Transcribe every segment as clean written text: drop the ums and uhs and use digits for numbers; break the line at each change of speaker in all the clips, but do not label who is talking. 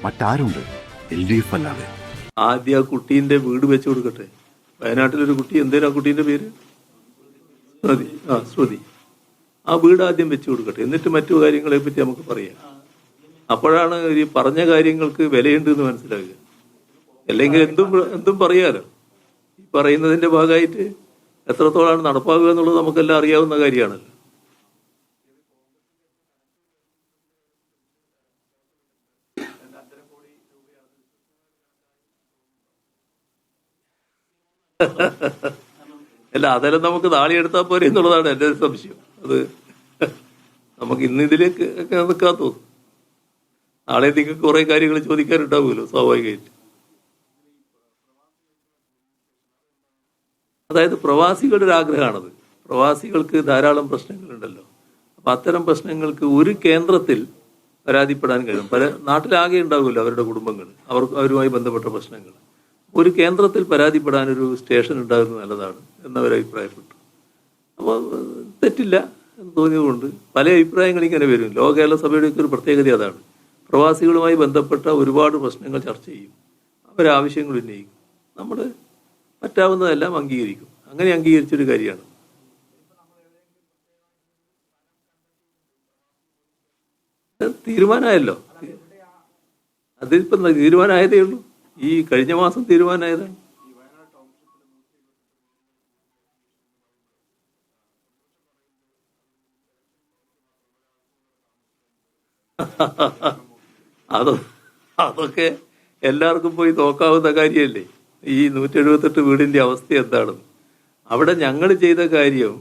മറ്റാരുണ്ട് LDF അല്ലാതെ?
ആദ്യം ആ കുട്ടീൻ്റെ വീട് വെച്ച് കൊടുക്കട്ടെ. വയനാട്ടിലൊരു കുട്ടി, എന്തേലും ആ കുട്ടീൻ്റെ പേര് ശ്രുതി. ആ വീട് ആദ്യം വെച്ച് കൊടുക്കട്ടെ, എന്നിട്ട് മറ്റു കാര്യങ്ങളെ പറ്റി നമുക്ക് പറയാം. അപ്പോഴാണ് ഈ പറഞ്ഞ കാര്യങ്ങൾക്ക് വിലയുണ്ട് എന്ന് മനസ്സിലാകുക. അല്ലെങ്കിൽ എന്തും പറയാലോ. ഈ പറയുന്നതിന്റെ ഭാഗമായിട്ട് എത്രത്തോളാണ് നടപ്പാകുക എന്നുള്ളത് നമുക്കെല്ലാം അറിയാവുന്ന കാര്യമാണല്ലോ. അല്ല, അതെല്ലാം നമുക്ക് നാളെ എടുത്താൽ പോരെ എന്നുള്ളതാണ് എൻ്റെ ഒരു സംശയം. അത് നമുക്ക് ഇന്ന് ഇതിലേക്ക് ഒക്കെ നിൽക്കാൻ തോന്നും. നാളെ നിങ്ങൾക്ക് കുറെ കാര്യങ്ങൾ ചോദിക്കാനുണ്ടാവുമല്ലോ സ്വാഭാവികമായിട്ട്. അതായത് പ്രവാസികളുടെ ഒരു ആഗ്രഹമാണത്. പ്രവാസികൾക്ക് ധാരാളം പ്രശ്നങ്ങളുണ്ടല്ലോ. അപ്പൊ അത്തരം പ്രശ്നങ്ങൾക്ക് ഒരു കേന്ദ്രത്തിൽ പരാതിപ്പെടാൻ കഴിയും. പല നാട്ടിലാകെ ഉണ്ടാവുമല്ലോ അവരുടെ കുടുംബങ്ങൾ, അവരുമായി ബന്ധപ്പെട്ട പ്രശ്നങ്ങൾ. ഒരു കേന്ദ്രത്തിൽ പരാതിപ്പെടാൻ ഒരു സ്റ്റേഷൻ ഉണ്ടാകുന്നത് നല്ലതാണ് എന്നവർ അഭിപ്രായപ്പെട്ടു. അപ്പോൾ തെറ്റില്ല എന്ന് തോന്നിയതുകൊണ്ട് പല അഭിപ്രായങ്ങൾ ഇങ്ങനെ വരും. ലോക കേരള സഭയുടെയൊക്കെ ഒരു പ്രത്യേകത അതാണ്. പ്രവാസികളുമായി ബന്ധപ്പെട്ട ഒരുപാട് പ്രശ്നങ്ങൾ ചർച്ച ചെയ്യും, അവരാവശ്യങ്ങൾ ഉന്നയിക്കും, നമ്മൾ പറ്റാവുന്നതെല്ലാം അംഗീകരിക്കും. അങ്ങനെ അംഗീകരിച്ചൊരു കാര്യമാണ്. തീരുമാനമായല്ലോ. അതിപ്പം തീരുമാനമായതേ ഉള്ളൂ. ഈ കഴിഞ്ഞ മാസം തീരുമാനമായതാണ്. അതൊക്കെ എല്ലാവർക്കും പോയി നോക്കാവുന്ന കാര്യമല്ലേ. ഈ 178 വീടിന്റെ അവസ്ഥ എന്താണെന്ന്. അവിടെ ഞങ്ങൾ ചെയ്ത കാര്യം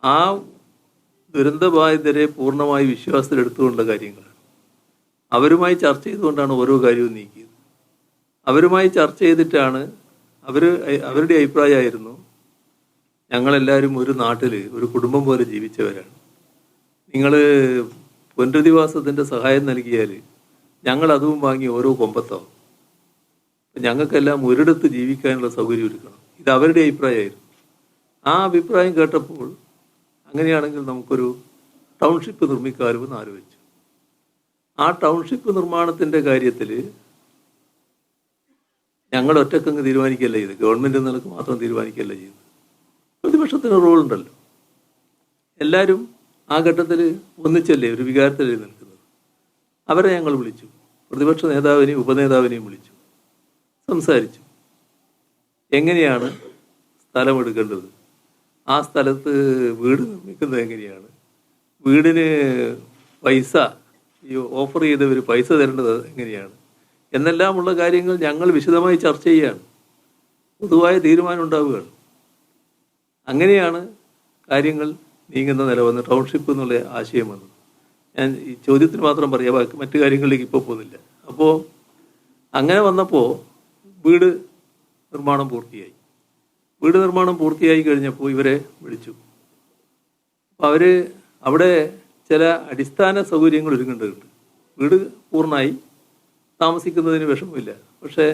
ആ ദുരന്തബാധിതരെ പൂർണ്ണമായി വിശ്വാസത്തിലെടുത്തുകൊണ്ടുള്ള കാര്യങ്ങളാണ്. അവരുമായി ചർച്ച ചെയ്തുകൊണ്ടാണ് ഓരോ കാര്യവും നീക്കിയത്. അവരുമായി ചർച്ച ചെയ്തിട്ടാണ് അവരുടെ അഭിപ്രായമായിരുന്നു, ഞങ്ങളെല്ലാവരും ഒരു നാട്ടിൽ ഒരു കുടുംബം പോലെ ജീവിച്ചവരാണ്. നിങ്ങൾ പുനരധിവാസത്തിൻ്റെ സഹായം നൽകിയാൽ ഞങ്ങൾ അതും വാങ്ങി ഓരോ കൊമ്പത്താവും. ഞങ്ങൾക്കെല്ലാം ഒരിടത്ത് ജീവിക്കാനുള്ള സൗകര്യം ഒരുക്കണം. ഇത് അവരുടെ അഭിപ്രായമായിരുന്നു. ആ അഭിപ്രായം കേട്ടപ്പോൾ അങ്ങനെയാണെങ്കിൽ നമുക്കൊരു ടൗൺഷിപ്പ് നിർമ്മിക്കാമെന്ന് ആലോചിച്ചു. ആ ടൗൺഷിപ്പ് നിർമ്മാണത്തിൻ്റെ കാര്യത്തിൽ ഞങ്ങൾ ഒറ്റക്കങ്ങ് തീരുമാനിക്കുകയല്ല ചെയ്ത്, ഗവൺമെൻറ് നിലക്ക് മാത്രം തീരുമാനിക്കുകയല്ല ചെയ്ത്. പ്രതിപക്ഷത്തിന് റോളുണ്ടല്ലോ. എല്ലാവരും ആ ഘട്ടത്തിൽ ഒന്നിച്ചല്ലേ ഒരു വികാരത്തിലേ നിൽക്കുന്നത്. അവരെ ഞങ്ങൾ വിളിച്ചു, പ്രതിപക്ഷ നേതാവിനെയും ഉപനേതാവിനെയും വിളിച്ചു, സംസാരിച്ചു. എങ്ങനെയാണ് സ്ഥലമെടുക്കേണ്ടത്, ആ സ്ഥലത്ത് വീട് നിർമ്മിക്കുന്നത് എങ്ങനെയാണ്, വീടിന് പൈസ ഈ ഓഫർ ചെയ്തവർ പൈസ തരേണ്ടത് എങ്ങനെയാണ് എന്നെല്ലാമുള്ള കാര്യങ്ങൾ ഞങ്ങൾ വിശദമായി ചർച്ച ചെയ്യുകയാണ്. പൊതുവായ തീരുമാനം ഉണ്ടാവുകയാണ്. അങ്ങനെയാണ് കാര്യങ്ങൾ നീങ്ങുന്ന നില വന്ന് ടൗൺഷിപ്പ് എന്നുള്ള ആശയം വന്നത്. ഞാൻ ഈ ചോദ്യത്തിന് മാത്രം പറയാം, ബാക്കി മറ്റു കാര്യങ്ങളിലേക്ക് ഇപ്പോൾ പോകുന്നില്ല. അപ്പോൾ അങ്ങനെ വന്നപ്പോൾ വീട് നിർമ്മാണം പൂർത്തിയായി. വീട് നിർമ്മാണം പൂർത്തിയായി കഴിഞ്ഞപ്പോൾ ഇവരെ വിളിച്ചു. അപ്പോൾ അവർ അവിടെ ചില അടിസ്ഥാന സൗകര്യങ്ങൾ ഒരുങ്ങേണ്ടതുണ്ട്. വീട് പൂർണ്ണമായി, താമസിക്കുന്നതിന് വിഷമമില്ല, പക്ഷേ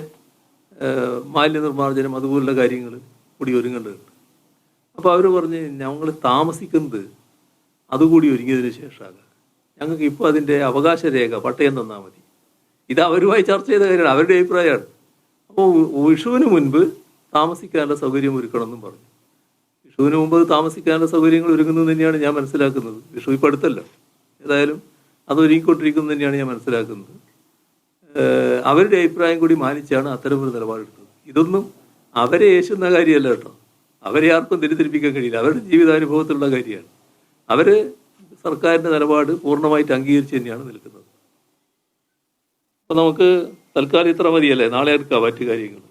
മാലിന്യ നിർമ്മാർജ്ജനം അതുപോലുള്ള കാര്യങ്ങൾ കൂടി ഒരുങ്ങേണ്ടതുണ്ട്. അപ്പോൾ അവർ പറഞ്ഞ് ഞങ്ങൾ താമസിക്കുന്നത് അതുകൂടി ഒരുങ്ങിയതിന് ശേഷമാകാം, ഞങ്ങൾക്ക് ഇപ്പോൾ അതിൻ്റെ അവകാശ രേഖ പട്ടയം തന്നാൽ മതി. ഇത് അവരുമായി ചർച്ച ചെയ്ത കാര്യമാണ്, അവരുടെ അഭിപ്രായമാണ്. അപ്പോൾ വിഷുവിന് മുൻപ് താമസിക്കാനുള്ള സൗകര്യം ഒരുക്കണമെന്നും പറഞ്ഞു. വിഷുവിന് മുമ്പ് താമസിക്കാനുള്ള സൗകര്യങ്ങൾ ഒരുങ്ങുന്നത് തന്നെയാണ് ഞാൻ മനസ്സിലാക്കുന്നത്. വിഷു ഇപ്പം അടുത്തല്ലോ, ഏതായാലും അത് ഒരുങ്ങിക്കൊണ്ടിരിക്കുന്നത് തന്നെയാണ് ഞാൻ മനസ്സിലാക്കുന്നത്. അവരുടെ അഭിപ്രായം കൂടി മാനിച്ചാണ് അത്തരമൊരു നിലപാടെടുത്തത്. ഇതൊന്നും അവരെ യേശുന്ന കാര്യമല്ല കേട്ടോ. അവരെ ആർക്കും തിരിത്തിരിപ്പിക്കാൻ കഴിയില്ല. അവരുടെ ജീവിതാനുഭവത്തിലുള്ള കാര്യമാണ്. അവർ സർക്കാരിൻ്റെ നിലപാട് പൂർണ്ണമായിട്ട് അംഗീകരിച്ച് തന്നെയാണ് നിൽക്കുന്നത്. അപ്പോൾ നമുക്ക് തൽക്കാലം ഇത്ര മതിയല്ലേ, നാളെ എടുക്കാം മറ്റു കാര്യങ്ങൾ.